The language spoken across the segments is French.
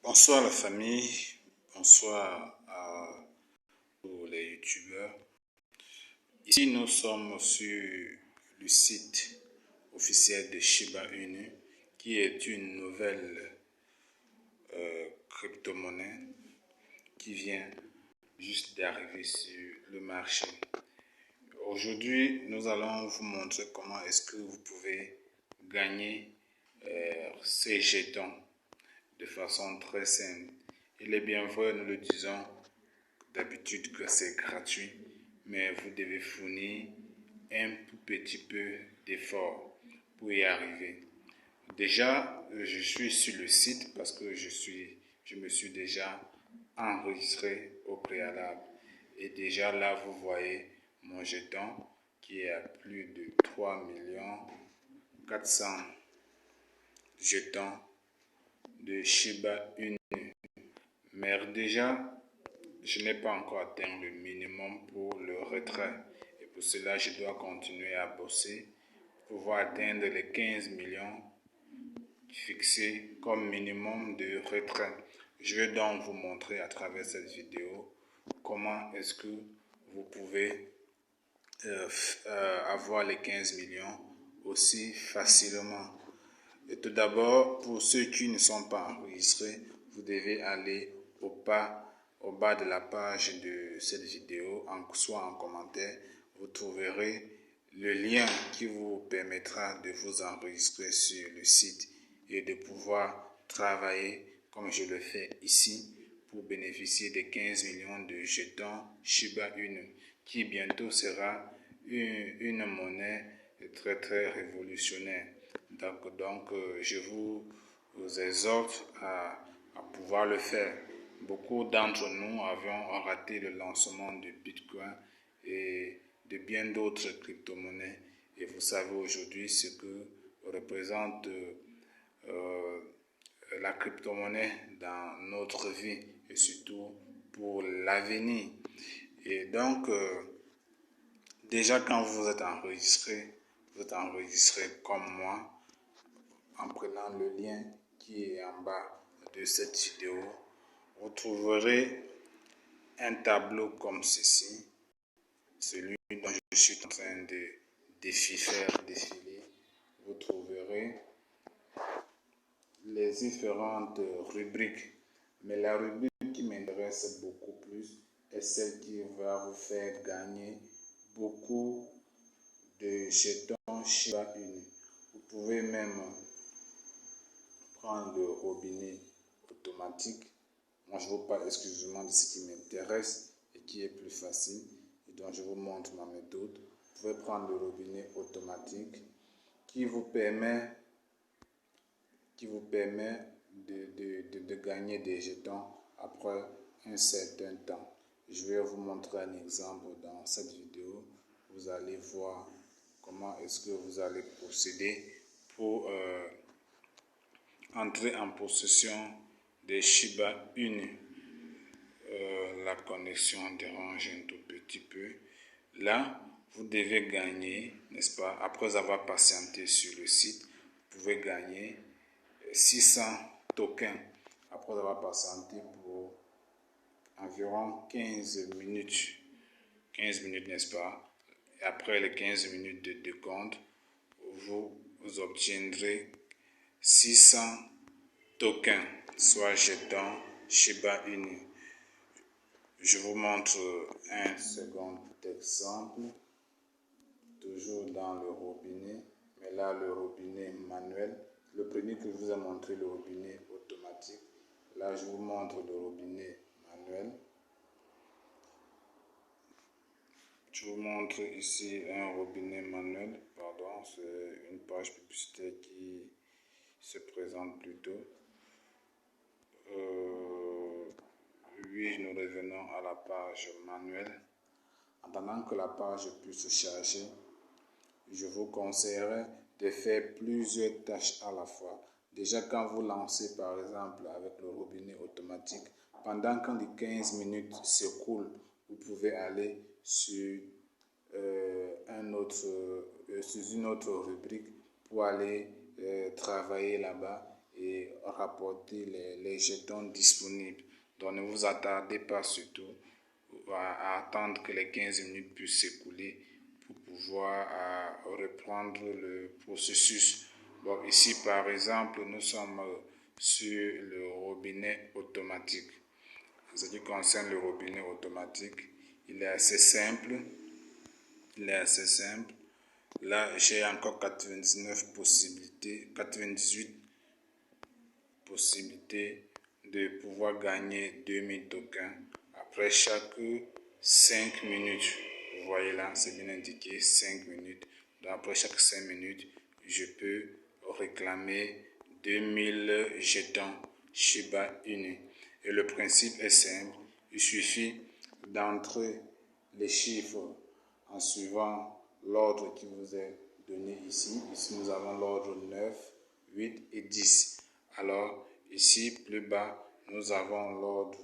Bonsoir la famille, bonsoir à tous les youtubeurs. Ici nous sommes sur le site officiel de Shiba Inu qui est une nouvelle crypto-monnaie qui vient juste d'arriver sur le marché. Aujourd'hui nous allons vous montrer comment est-ce que vous pouvez gagner ces jetons de façon très simple. Il est bien vrai, nous le disons d'habitude que c'est gratuit, mais vous devez fournir un tout petit peu d'effort pour y arriver. Déjà, je suis sur le site parce que je me suis déjà enregistré au préalable. Et déjà là, vous voyez mon jeton qui est à plus de 3 400 000 jetons de Shiba Inu. Mais déjà, je n'ai pas encore atteint le minimum pour le retrait. Et pour cela, je dois continuer à bosser pour pouvoir atteindre les 15 millions fixés comme minimum de retrait. Je vais donc vous montrer à travers cette vidéo comment est-ce que vous pouvez avoir les 15 millions aussi facilement. Et tout d'abord, pour ceux qui ne sont pas enregistrés, vous devez aller au bas de la page de cette vidéo, soit en commentaire, vous trouverez le lien qui vous permettra de vous enregistrer sur le site et de pouvoir travailler comme je le fais ici pour bénéficier des 15 millions de jetons Shiba Inu qui bientôt sera une monnaie très révolutionnaire. Donc je vous exhorte à pouvoir le faire. Beaucoup d'entre nous avions raté le lancement de Bitcoin et de bien d'autres crypto-monnaies. Et vous savez aujourd'hui ce que représente la crypto-monnaie dans notre vie et surtout pour l'avenir. Et donc, déjà quand vous êtes enregistré comme moi en prenant le lien qui est en bas de cette vidéo. Vous trouverez un tableau comme ceci, celui dont je suis en train de faire défiler. Vous trouverez les différentes rubriques, mais la rubrique qui m'intéresse beaucoup plus est celle qui va vous faire gagner beaucoup de jetons Shiba Inu. Vous pouvez même prendre le robinet automatique. Moi, je vous parle exclusivement de ce qui m'intéresse et qui est plus facile. Et donc, je vous montre ma méthode. Vous pouvez prendre le robinet automatique qui vous permet de gagner des jetons après un certain temps. Je vais vous montrer un exemple dans cette vidéo. Vous allez voir comment est-ce que vous allez procéder pour entrer en possession des Shiba Inu. La connexion dérange un tout petit peu. Là, vous devez gagner, n'est-ce pas? Après avoir patienté sur le site, vous pouvez gagner 600 tokens. Après avoir patienté pour environ 15 minutes. 15 minutes, n'est-ce pas? Et après les 15 minutes de décompte, vous obtiendrez 600 tokens, soit jetons Shiba Inu. Je vous montre un second exemple, toujours dans le robinet, mais là le robinet manuel. Le premier que je vous ai montré, le robinet automatique. Là, je vous montre le robinet manuel. Je vous montre ici un robinet manuel, pardon, c'est une page publicitaire qui se présente plutôt. Oui, nous revenons à la page manuelle. En attendant que la page puisse se charger, je vous conseillerais de faire plusieurs tâches à la fois. Déjà, quand vous lancez par exemple avec le robinet automatique, pendant que les 15 minutes s'écoulent, vous pouvez aller sur sur une autre rubrique pour aller travailler là-bas et rapporter les jetons disponibles. Donc ne vous attardez pas surtout à attendre que les 15 minutes puissent s'écouler pour pouvoir reprendre le processus. Donc ici par exemple, nous sommes sur le robinet automatique. Ce qui concerne le robinet automatique, il est assez simple. Là, j'ai encore 98 possibilités de pouvoir gagner 2000 tokens après chaque 5 minutes. Vous voyez là, c'est bien indiqué, 5 minutes. Donc après chaque 5 minutes, je peux réclamer 2000 jetons Shiba Inu. Et le principe est simple, il suffit d'entrer les chiffres en suivant l'ordre qui vous est donné ici. Ici, nous avons l'ordre 9, 8 et 10. Alors, ici, plus bas, nous avons l'ordre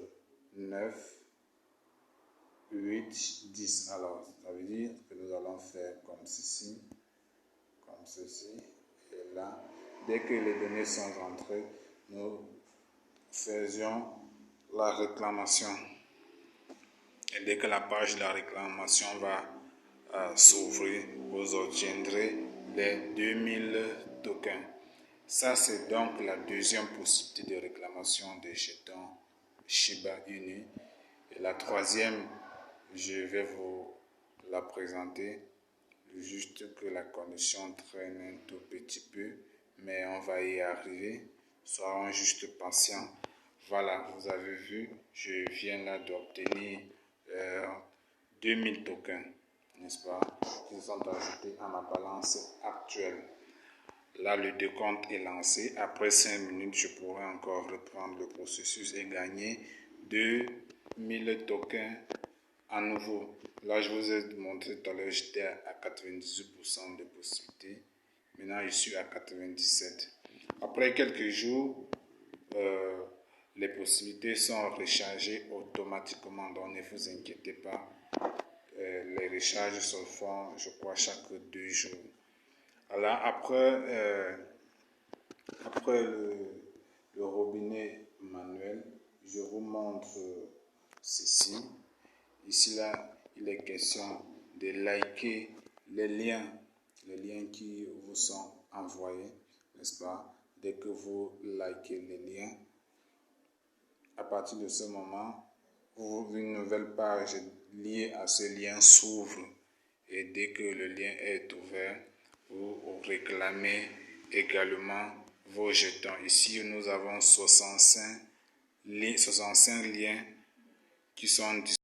9, 8, 10. Alors, ça veut dire que nous allons faire comme ceci, et là. Dès que les données sont rentrées, nous faisions la réclamation. Et dès que la page de la réclamation va s'ouvrir, vous obtiendrez les 2000 tokens. Ça, c'est donc la deuxième possibilité de réclamation des jetons Shiba Inu. Et la troisième, je vais vous la présenter. Juste que la connexion traîne un tout petit peu, mais on va y arriver. Soyons juste patients. Voilà, vous avez vu, je viens là d'obtenir 2000 tokens, n'est-ce pas, qui sont ajoutés à ma balance actuelle. Là, le décompte est lancé. Après 5 minutes, je pourrai encore reprendre le processus et gagner 2000 tokens à nouveau. Là, je vous ai montré tout à l'heure, j'étais à 98% de possibilités. Maintenant, je suis à 97%. Après quelques jours, les possibilités sont rechargées automatiquement. Donc, ne vous inquiétez pas. Les recharges se font, je crois, chaque 2 jours. Alors, après le robinet manuel, je vous montre ceci. Ici, là, il est question de liker les liens qui vous sont envoyés, n'est-ce pas? Dès que vous likez les liens, à partir de ce moment, une nouvelle page liée à ce lien s'ouvre. Et dès que le lien est ouvert, vous réclamez également vos jetons. Ici, nous avons 65 liens qui sont disponibles.